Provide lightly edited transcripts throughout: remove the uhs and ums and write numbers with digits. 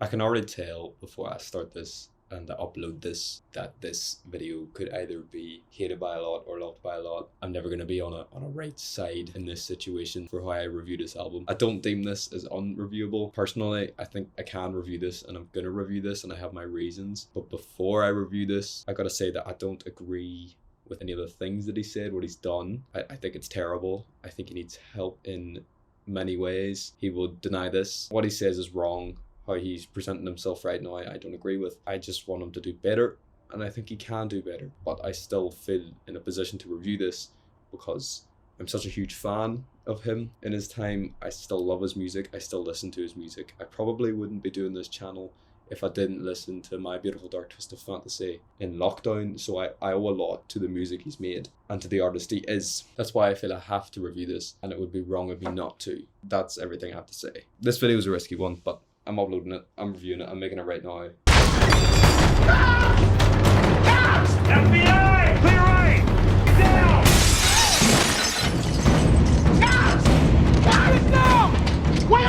I can already tell before I start this and I upload this that this video could either be hated by a lot or loved by a lot. I'm never gonna be on a right side in this situation for how I review this album. I don't deem this as unreviewable. Personally, I think I can review this and I'm gonna review this and I have my reasons. But before I review this, I gotta say that I don't agree with any of the things that he said, what he's done. I think it's terrible. I think he needs help in many ways. He will deny this. What he says is wrong. How he's presenting himself right now, I don't agree with. I just want him to do better, and I think he can do better. But I still feel in a position to review this because I'm such a huge fan of him in his time. I still love his music. I still listen to his music. I probably wouldn't be doing this channel if I didn't listen to My Beautiful Dark Twisted Fantasy in lockdown. So I owe a lot to the music he's made and to the artist he is. That's why I feel I have to review this, and it would be wrong of me not to. That's everything I have to say. This video is a risky one, but I'm uploading it, I'm reviewing it, I'm making it right now. FBI! Clear right! Down! No! Wait!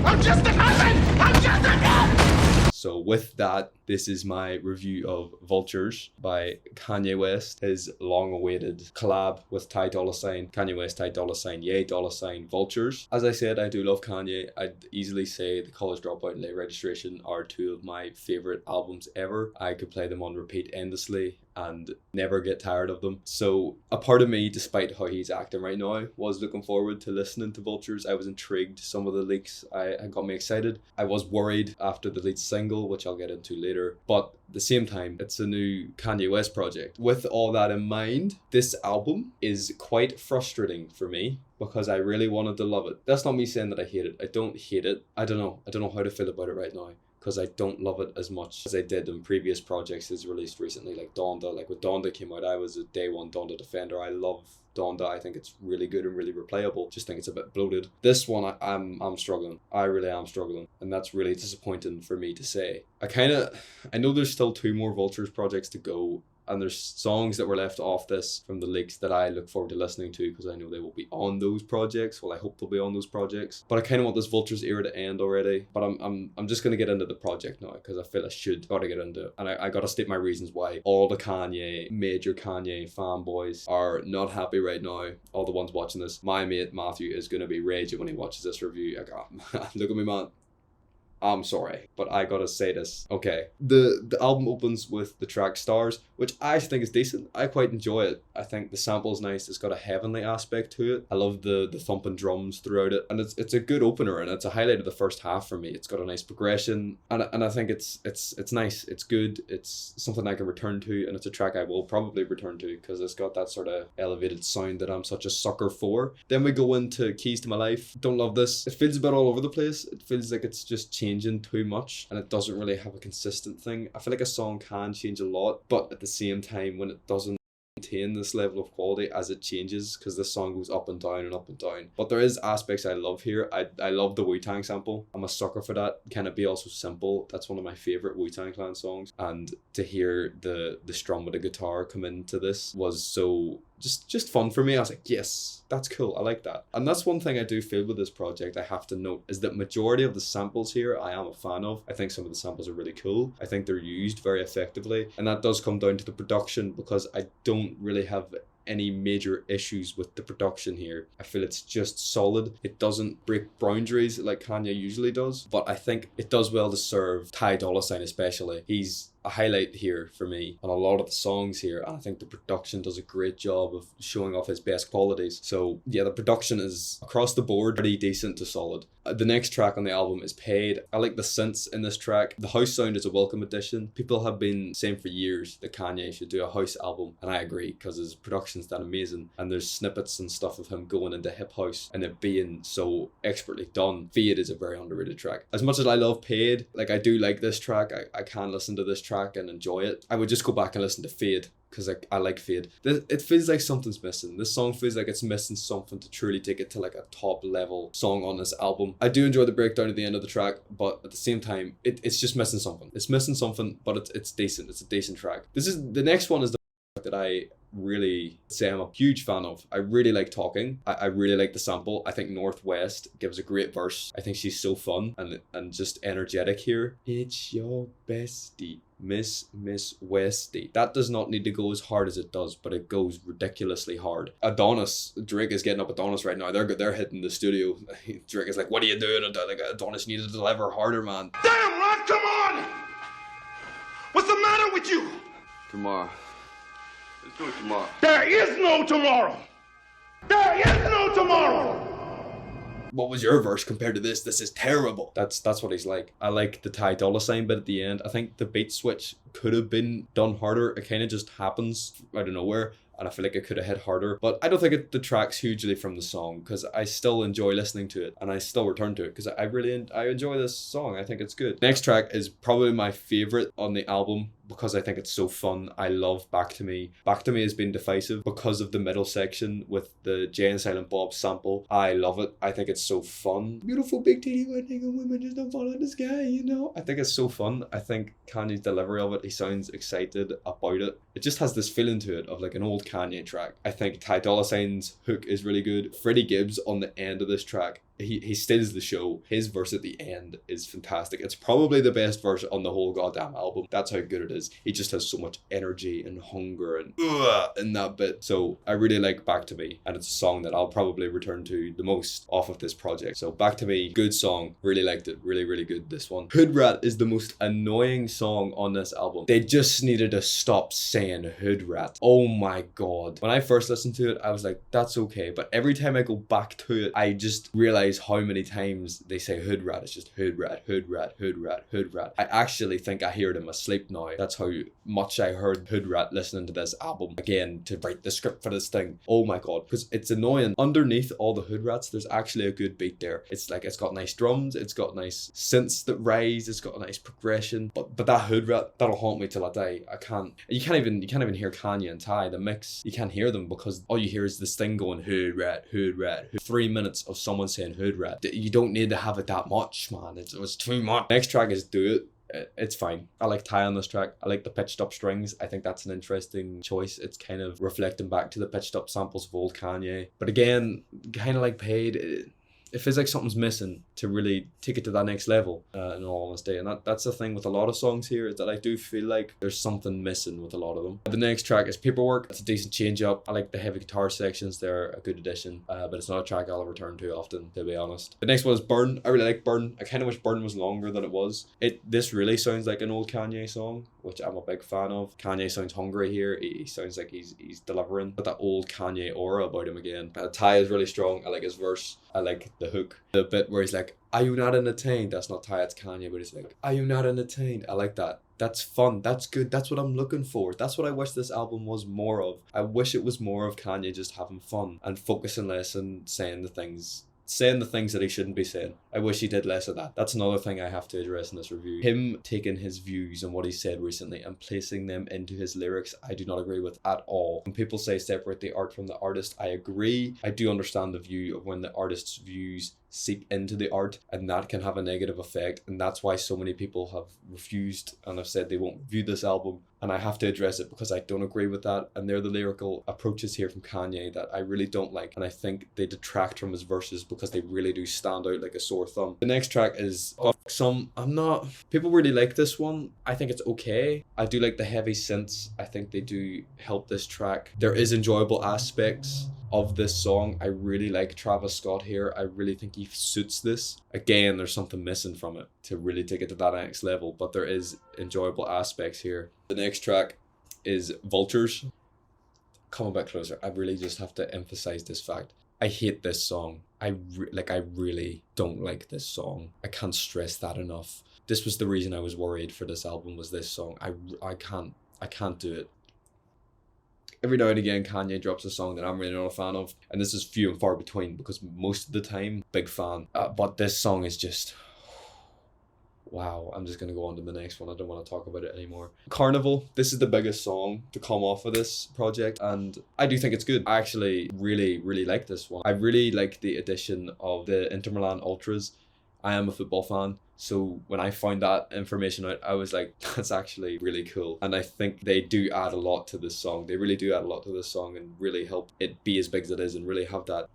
I'm just a cousin! I'm just a cousin! So with that, this is my review of Vultures by Kanye West, his long-awaited collab with Dolla ign. Kanye West, Dolla ign, yay, Dolla ign, Vultures. As I said, I do love Kanye. I'd easily say The College Dropout and Late Registration are two of my favorite albums ever. I could play them on repeat endlessly and never get tired of them. So a part of me, despite how he's acting right now, was looking forward to listening to Vultures. I was intrigued. Some of the leaks got me excited. I was worried after the lead single, which I'll get into later. But at the same time, it's a new Kanye West project. With all that in mind, this album is quite frustrating for me because I really wanted to love it. That's not me saying that I hate it. I don't hate it. I don't know how to feel about it right now, because I don't love it as much as I did in previous projects he's released recently, like Donda. Like when Donda came out, I was a day one Donda defender. I love Donda. I think it's really good and really replayable. Just think it's a bit bloated. This one, I'm struggling. I really am struggling, and that's really disappointing for me to say. I know there's still 2 more Vultures projects to go, and there's songs that were left off this from the leaks that I look forward to listening to because I know they will be on those projects. Well, I hope they'll be on those projects. But I kind of want this Vultures era to end already. But I'm just gonna get into the project now because I feel I should. Gotta get into it, and I gotta state my reasons why all the major Kanye fanboys are not happy right now. All the ones watching this. My mate Matthew is gonna be raging when he watches this review. Look at me, man. I'm sorry, but I gotta say this. Okay, the album opens with the track Stars, which I think is decent. I quite enjoy it. I think the sample's nice. It's got a heavenly aspect to it. I love the thumping drums throughout it, and it's a good opener, and it's a highlight of the first half for me. It's got a nice progression, and I think it's nice. It's good. It's something I can return to, and it's a track I will probably return to because it's got that sort of elevated sound that I'm such a sucker for. Then we go into Keys to My Life. Don't love this. It feels a bit all over the place. It feels like it's just changing too much, and it doesn't really have a consistent thing. I feel like a song can change a lot, but at the same time, when it doesn't maintain this level of quality as it changes, because this song goes up and down and up and down. But there is aspects I love here. I love the Wu-Tang sample. I'm a sucker for that. Can It Be Also Simple? That's one of my favorite Wu-Tang Clan songs, and to hear the strum with the guitar come into this was so just fun for me. I was like, yes, that's cool. I like that. And that's one thing I do feel with this project I have to note is that majority of the samples here I am a fan of. I think some of the samples are really cool. I think they're used very effectively, and that does come down to the production because I don't really have any major issues with the production here. I feel it's just solid. It doesn't break boundaries like Kanye usually does, but I think it does well to serve Dolla ign especially. He's a highlight here for me on a lot of the songs here, and I think the production does a great job of showing off his best qualities. So yeah, the production is across the board pretty decent to solid. The next track on the album is Paid. I like the synths in this track. The house sound is a welcome addition. People have been saying for years that Kanye should do a house album, and I agree because his production's that amazing, and there's snippets and stuff of him going into hip house and it being so expertly done. Fade is a very underrated track. As much as I love Paid, like I do like this track, I can listen to this track and enjoy it. I would just go back and listen to Fade because I like Fade. It feels like something's missing. This song feels like it's missing something to truly take it to like a top level song on this album. I do enjoy the breakdown at the end of the track, but at the same time, it's just missing something. It's missing something, but it's decent. It's a decent track. The next one is the that I really say I'm a huge fan of. I really like Talking. I really like the sample. I think Northwest gives a great verse. I think she's so fun and just energetic here. It's your bestie, Miss Westie. That does not need to go as hard as it does, but it goes ridiculously hard. Adonis, Drake is getting up Adonis right now. They're hitting the studio. Drake is like, what are you doing? Like, Adonis needed to deliver harder, man. Damn, Rod, come on! What's the matter with you? Tomorrow. Let's do it tomorrow. There is no tomorrow! There is no tomorrow! What was your verse compared to this? This is terrible. That's what he's like. I like the Ty Dolla Sign bit at the end. I think the beat switch could have been done harder. It kind of just happens out of nowhere, and I feel like it could have hit harder. But I don't think it detracts hugely from the song, because I still enjoy listening to it, and I still return to it because I enjoy this song. I think it's good. Next track is probably my favorite on the album because I think it's so fun. I love Back to Me. Back to Me has been divisive because of the middle section with the Jay and Silent Bob sample. I love it. I think it's so fun. Beautiful big titty white nigga women just don't fall in the sky, you know? I think it's so fun. I think Kanye's delivery of it, he sounds excited about it. It just has this feeling to it of like an old Kanye track. I think Ty Dolla Sign's hook is really good. Freddie Gibbs on the end of this track, he steals the show. His verse at the end is fantastic. It's probably the best verse on the whole goddamn album. That's how good it is. He just has so much energy and hunger and in that bit. So I really like Back to Me, and it's a song that I'll probably return to the most off of this project. So Back to Me, good song. Really liked it. Really, really good, this one. Hood Rat is the most annoying song on this album. They just needed to stop saying Hood Rat. Oh my god. When I first listened to it, I was like, that's okay. But every time I go back to it, I just realize how many times they say Hood Rat. It's just Hood Rat, Hood Rat, Hood Rat, Hood Rat. I actually think I hear them asleep now. That's how much I heard Hood Rat listening to this album again to write the script for this thing. Oh my god, because it's annoying. Underneath all the Hood Rats, there's actually a good beat there. It's like, it's got nice drums, it's got nice synths that rise, it's got a nice progression. But that Hood Rat, that'll haunt me till I die. You can't even hear Kanye and Ty, the mix. You can't hear them because all you hear is this thing going Hood Rat, Hood Rat. 3 minutes of someone saying Hood Rat. You don't need to have it that much, man. It was too much. Next track is Do It. It's fine. I like Ty on this track. I like the pitched up strings. I think that's an interesting choice. It's kind of reflecting back to the pitched up samples of old Kanye. But again, kind of like Paid, it feels like something's missing to really take it to that next level, in all honesty. And that's the thing with a lot of songs here, is that I do feel like there's something missing with a lot of them. The next track is Paperwork. It's a decent change up. I like the heavy guitar sections. They're a good addition, but it's not a track I'll return to often, to be honest. The next one is Burn. I really like Burn. I kind of wish Burn was longer than it was. This really sounds like an old Kanye song, which I'm a big fan of. Kanye sounds hungry here. He sounds like he's delivering with that old Kanye aura about him again. Ty is really strong. I like his verse. I like the hook. The bit where he's like, are you not entertained? That's not Ty, it's Kanye, but he's like, are you not entertained? I like that. That's fun. That's good. That's what I'm looking for. That's what I wish this album was more of. I wish it was more of Kanye just having fun and focusing less and saying the things that he shouldn't be saying. I wish he did less of that. That's another thing I have to address in this review. Him taking his views and what he said recently and placing them into his lyrics, I do not agree with at all. When people say separate the art from the artist, I agree. I do understand the view of when the artist's views seep into the art, and that can have a negative effect, and that's why so many people have refused and have said they won't review this album, and I have to address it because I don't agree with that. And they're the lyrical approaches here from Kanye that I really don't like, and I think they detract from his verses because they really do stand out like a sore thumb. The next track is people really like this one. I think it's okay. I do like the heavy synths. I think they do help this track. There is enjoyable aspects of this song. I really like Travis Scott here. I really think he suits this. Again, there's something missing from it to really take it to that next level, but there is enjoyable aspects here. The next track is Vultures. Come a bit closer. I really just have to emphasize this fact. I hate this song. I really don't like this song. I can't stress that enough. This was the reason I was worried for this album, was this song. I can't do it. Every now and again, Kanye drops a song that I'm really not a fan of, and this is few and far between because most of the time, big fan. But this song is just, wow. I'm just going to go on to the next one. I don't want to talk about it anymore. Carnival. This is the biggest song to come off of this project, and I do think it's good. I actually really, really like this one. I really like the addition of the Inter Milan Ultras I am a football fan. So when I found that information out, I was like, that's actually really cool. And I think they do add a lot to this song. They really do add a lot to this song and really help it be as big as it is and really have that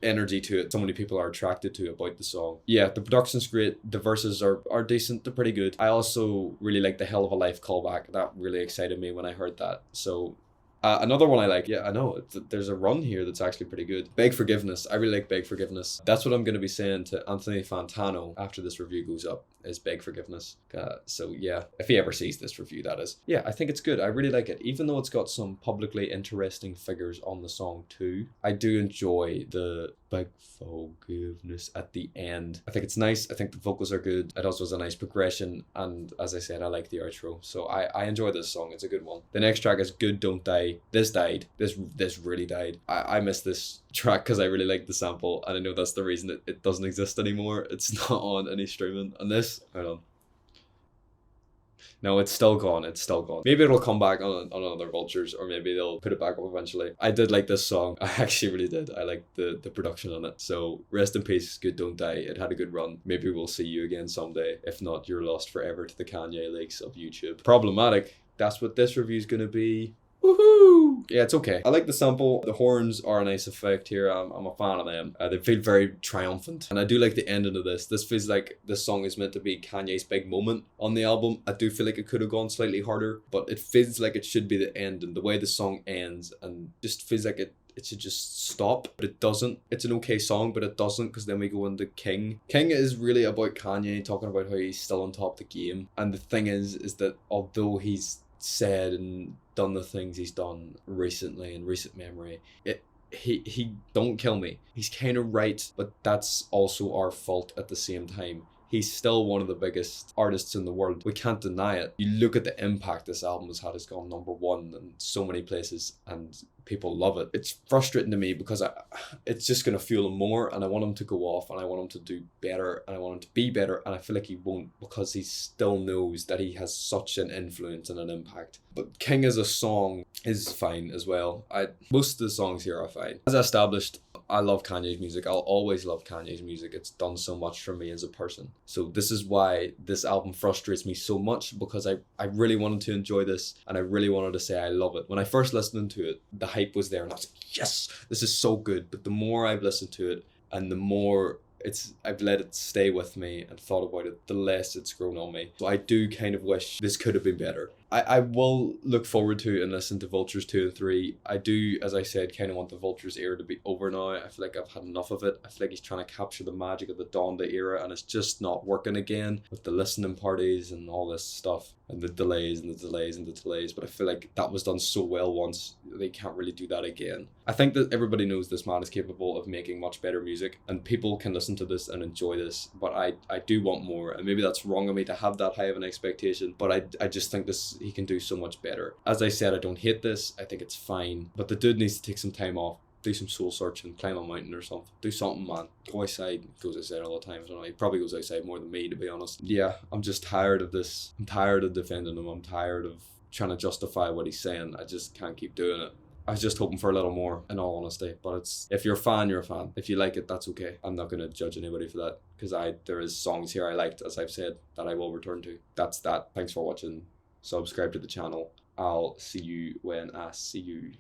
energy to it so many people are attracted to about the song. Yeah, the production's great. The verses are decent. They're pretty good. I also really like the Hell of a Life callback. That really excited me when I heard that. So another one I like, yeah, I know, there's a run here that's actually pretty good. Beg Forgiveness. I really like Beg Forgiveness. That's what I'm going to be saying to Anthony Fantano after this review goes up, is Beg Forgiveness. So yeah, if he ever sees this review, that is. Yeah, I think it's good. I really like it. Even though it's got some publicly interesting figures on the song too, I do enjoy the Beg Forgiveness at the end. I think it's nice. I think the vocals are good. It also has a nice progression. And as I said, I like the outro. So I enjoy this song. It's a good one. The next track is Good Don't Die. This died. This really died. I missed this track because I really like the sample, and I know that's the reason it doesn't exist anymore. It's not on any streaming. And this, hold on. No, it's still gone. It's still gone. Maybe it'll come back on another Vultures, or maybe they'll put it back up eventually. I did like this song. I actually really did. I liked the production on it. So rest in peace, Good Don't Die. It had a good run. Maybe we'll see you again someday. If not, you're lost forever to the Kanye leaks of YouTube. Problematic. That's what this review is going to be. Woohoo! Yeah, it's okay. I like the sample. The horns are a nice effect here. I'm a fan of them. They feel very triumphant. And I do like the ending of this. This feels like this song is meant to be Kanye's big moment on the album. I do feel like it could have gone slightly harder, but it feels like it should be the end, and the way the song ends, and just feels like it should just stop, but it doesn't. It's an okay song, but it doesn't, because then we go into King. King is really about Kanye talking about how he's still on top of the game. And the thing is that although he's said and done the things he's done recently in recent memory, he don't kill me. He's kind of right, but that's also our fault at the same time. He's still one of the biggest artists in the world. We can't deny it. You look at the impact this album has had. It's gone #1 in so many places, and people love it. It's frustrating to me because it's just going to fuel him more, and I want him to go off, and I want him to do better, and I want him to be better, and I feel like he won't, because he still knows that he has such an influence and an impact. But King as a song is fine as well. Most of the songs here are fine. As I established, I love Kanye's music. I'll always love Kanye's music. It's done so much for me as a person. So this is why this album frustrates me so much, because I really wanted to enjoy this, and I really wanted to say I love it. When I first listened to it, the hype was there, and I was like, yes, this is so good. But the more I've listened to it, and the more I've let it stay with me and thought about it, the less it's grown on me. So I do kind of wish this could have been better. I will look forward to and listen to Vultures 2 and 3. I do, as I said, kind of want the Vultures era to be over now. I feel like I've had enough of it. I feel like he's trying to capture the magic of the Donda era, and it's just not working again with the listening parties and all this stuff, and the delays and the delays and the delays. But I feel like that was done so well once, they can't really do that again. I think that everybody knows this man is capable of making much better music, and people can listen to this and enjoy this, but I do want more, and maybe that's wrong of me to have that high of an expectation, but I just think he can do so much better. As I said, I don't hate this. I think it's fine, but the dude needs to take some time off, do some soul searching, climb a mountain or something. Do something, man. Go outside. He goes outside all the time. I don't know. He probably goes outside more than me, to be honest. Yeah, I'm just tired of this. I'm tired of defending him. I'm tired of trying to justify what he's saying. I just can't keep doing it. I was just hoping for a little more, in all honesty. But if you're a fan, you're a fan. If you like it, that's okay. I'm not going to judge anybody for that, because there is songs here I liked, as I've said, that I will return to. That's that. Thanks for watching. Subscribe to the channel. I'll see you when I see you.